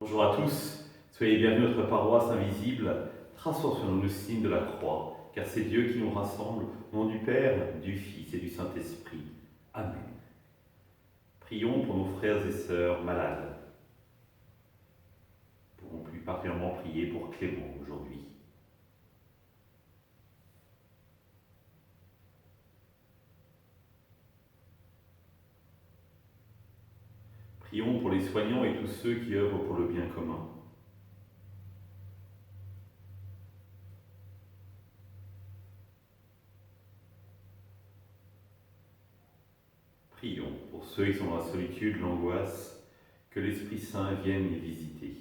Bonjour à tous, soyez bienvenus à notre paroisse invisible, traçant sur nous le signe de la croix, car c'est Dieu qui nous rassemble, au nom du Père, du Fils et du Saint-Esprit. Amen. Prions pour nos frères et sœurs malades. Nous pourrons plus particulièrement prier pour Clément aujourd'hui. Prions pour les soignants et tous ceux qui œuvrent pour le bien commun. Prions pour ceux qui sont dans la solitude, l'angoisse, que l'Esprit Saint vienne les visiter.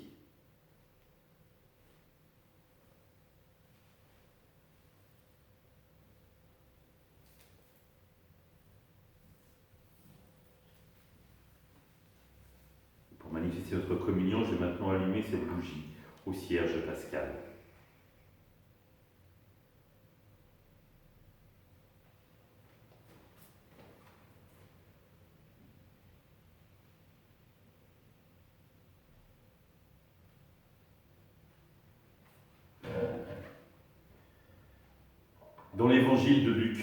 Pour manifester notre communion, je vais maintenant allumer cette bougie au cierge pascal. Dans l'évangile de Luc,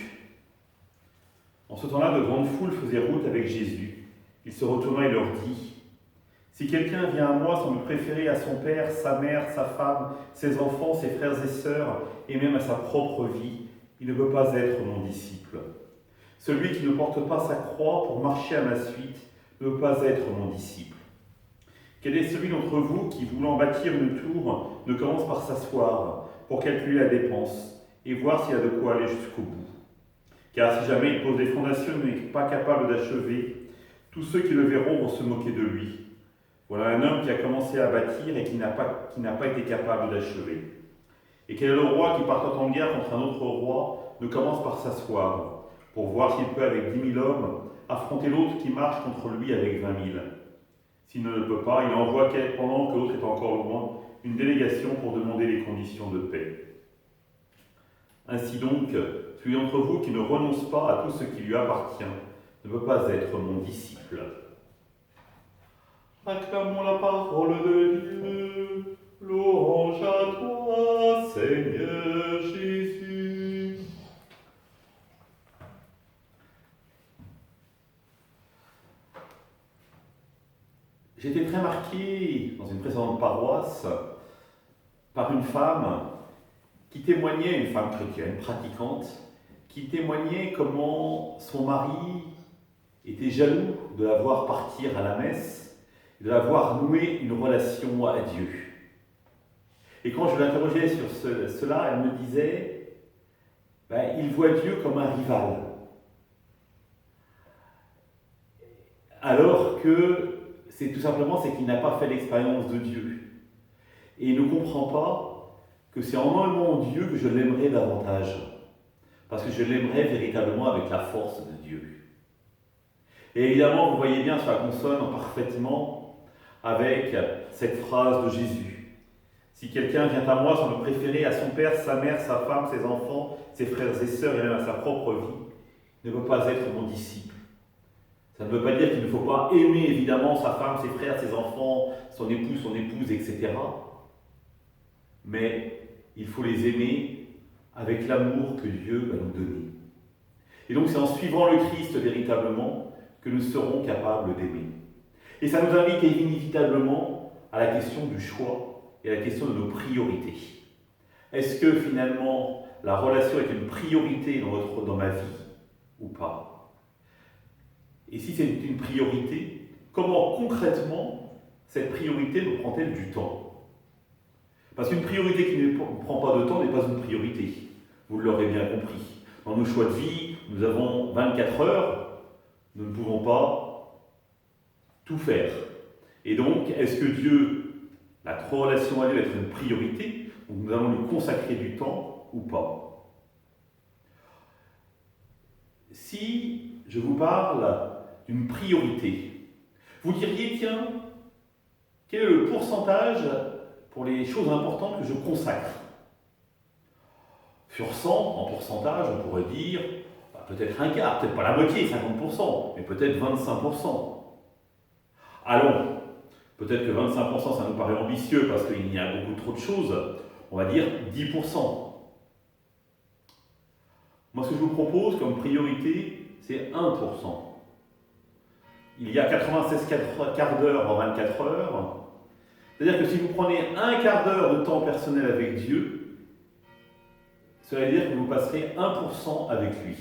en ce temps-là, de grandes foules faisaient route avec Jésus. Il se retourna et leur dit : si quelqu'un vient à moi sans me préférer à son père, sa mère, sa femme, ses enfants, ses frères et sœurs, et même à sa propre vie, il ne peut pas être mon disciple. Celui qui ne porte pas sa croix pour marcher à ma suite ne peut pas être mon disciple. Quel est celui d'entre vous qui, voulant bâtir une tour, ne commence par s'asseoir pour calculer la dépense et voir s'il a de quoi aller jusqu'au bout ? Car si jamais il pose les fondations et n'est pas capable d'achever, tous ceux qui le verront vont se moquer de lui. Voilà un homme qui a commencé à bâtir et qui n'a pas été capable d'achever. Et quel est le roi qui, partant en guerre contre un autre roi, ne commence par s'asseoir pour voir s'il peut, avec 10 000 hommes, affronter l'autre qui marche contre lui avec 20 000 ? S'il ne le peut pas, il envoie, pendant que l'autre est encore loin, une délégation pour demander les conditions de paix. Ainsi donc, celui d'entre vous qui ne renonce pas à tout ce qui lui appartient ne peut pas être mon disciple. Acclamons la parole de Dieu, louange à toi, Seigneur Jésus. J'ai été très marqué dans une précédente paroisse par une femme qui témoignait, une femme chrétienne, pratiquante, qui témoignait comment son mari était jaloux de la voir partir à la messe, de la voir nouer une relation à Dieu. Et quand je l'interrogeais sur cela, elle me disait, il voit Dieu comme un rival. Alors que c'est tout simplement qu'il n'a pas fait l'expérience de Dieu. Et il ne comprend pas que c'est en aimant Dieu que je l'aimerais davantage. Parce que je l'aimerais véritablement avec la force de Dieu. Et évidemment, vous voyez bien, ça consonne parfaitement avec cette phrase de Jésus. Si quelqu'un vient à moi sans me préférer à son père, sa mère, sa femme, ses enfants, ses frères et sœurs et même à sa propre vie, ne peut pas être mon disciple. Ça ne veut pas dire qu'il ne faut pas aimer évidemment sa femme, ses frères, ses enfants, son épouse, etc. Mais il faut les aimer avec l'amour que Dieu va nous donner. Et donc c'est en suivant le Christ véritablement que nous serons capables d'aimer. Et ça nous invite inévitablement à la question du choix et à la question de nos priorités. Est-ce que finalement la relation est une priorité dans ma vie ou pas ? Et si c'est une priorité, comment concrètement cette priorité me prend-elle du temps ? Parce qu'une priorité qui ne prend pas de temps n'est pas une priorité. Vous l'aurez bien compris. Dans nos choix de vie, nous avons 24 heures, nous ne pouvons pas tout faire. Et donc, est-ce que Dieu, la relation à Dieu, va être une priorité, ou nous allons lui consacrer du temps ou pas ? Si je vous parle d'une priorité, vous diriez, tiens, quel est le pourcentage pour les choses importantes que je consacre ? Sur 100, en pourcentage, on pourrait dire peut-être un quart, peut-être pas la moitié, 50%, mais peut-être 25%. Allons, Peut-être que 25%, ça nous paraît ambitieux parce qu'il y a beaucoup trop de choses. On va dire 10%. Moi, ce que je vous propose comme priorité, c'est 1%. Il y a 96 quarts d'heure en 24 heures. C'est-à-dire que si vous prenez un quart d'heure de temps personnel avec Dieu, cela veut dire que vous passerez 1% avec lui.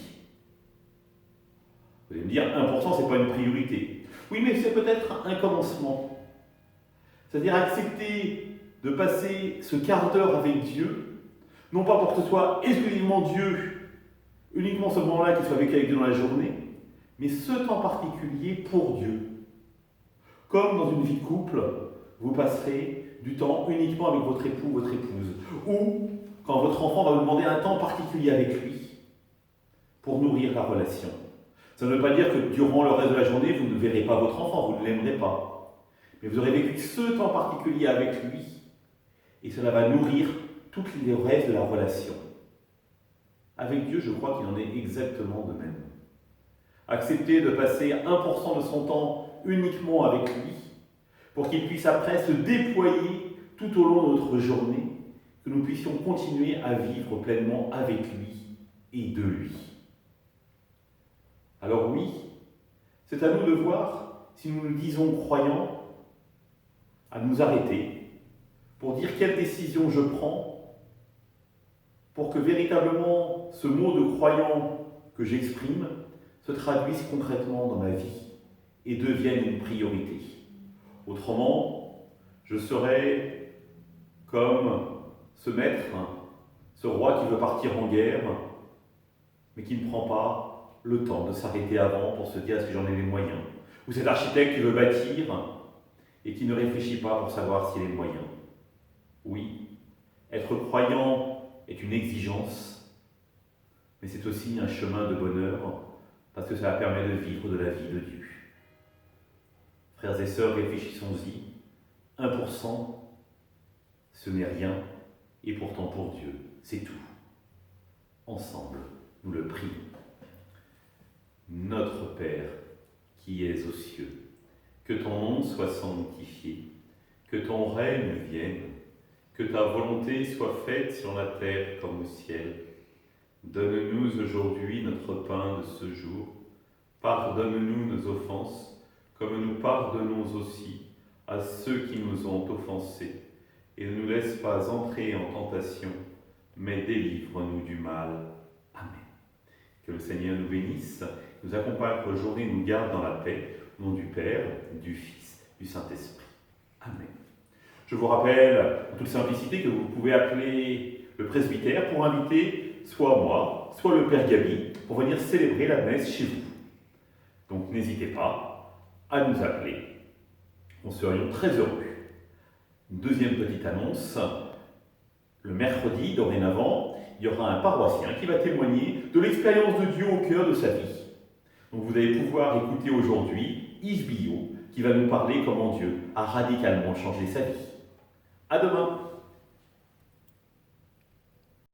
Vous allez me dire, 1%, ce n'est pas une priorité. Oui, mais c'est peut-être un commencement. C'est-à-dire accepter de passer ce quart d'heure avec Dieu, non pas pour que ce soit exclusivement Dieu, uniquement ce moment-là qu'il soit avec Dieu dans la journée, mais ce temps particulier pour Dieu. Comme dans une vie de couple, vous passerez du temps uniquement avec votre époux ou votre épouse. Ou quand votre enfant va vous demander un temps particulier avec lui pour nourrir la relation. Ça ne veut pas dire que durant le reste de la journée, vous ne verrez pas votre enfant, vous ne l'aimerez pas. Mais vous aurez vécu ce temps particulier avec lui et cela va nourrir tout le reste de la relation. Avec Dieu, je crois qu'il en est exactement de même. Accepter de passer 1% de son temps uniquement avec lui pour qu'il puisse après se déployer tout au long de notre journée, que nous puissions continuer à vivre pleinement avec lui et de lui. Alors oui, c'est à nous de voir, si nous nous disons croyants, à nous arrêter pour dire quelle décision je prends pour que véritablement ce mot de croyant que j'exprime se traduise concrètement dans ma vie et devienne une priorité. Autrement, je serai comme ce maître, ce roi qui veut partir en guerre, mais qui ne prend pas le temps de s'arrêter avant pour se dire est-ce que j'en ai les moyens, ou cet architecte qui veut bâtir et qui ne réfléchit pas pour savoir s'il a les moyens. Oui, être croyant est une exigence, mais c'est aussi un chemin de bonheur, parce que ça permet de vivre de la vie de Dieu. Frères et sœurs, réfléchissons-y. 1%, ce n'est rien, et pourtant pour Dieu, c'est tout. Ensemble, nous le prions. Notre Père, qui es aux cieux, que ton nom soit sanctifié, que ton règne vienne, que ta volonté soit faite sur la terre comme au ciel. Donne-nous aujourd'hui notre pain de ce jour. Pardonne-nous nos offenses, comme nous pardonnons aussi à ceux qui nous ont offensés. Et ne nous laisse pas entrer en tentation, mais délivre-nous du mal. Amen. Que le Seigneur nous bénisse, nous accompagne pour la journée, nous garde dans la paix, au nom du Père, du Fils, du Saint-Esprit. Amen. Je vous rappelle, en toute simplicité, que vous pouvez appeler le presbytère pour inviter soit moi, soit le Père Gabi, pour venir célébrer la messe chez vous. Donc n'hésitez pas à nous appeler. Nous serions très heureux. Une deuxième petite annonce. Le mercredi, dorénavant, il y aura un paroissien qui va témoigner de l'expérience de Dieu au cœur de sa vie. Donc vous allez pouvoir écouter aujourd'hui Yves Billot, qui va nous parler comment Dieu a radicalement changé sa vie. À demain!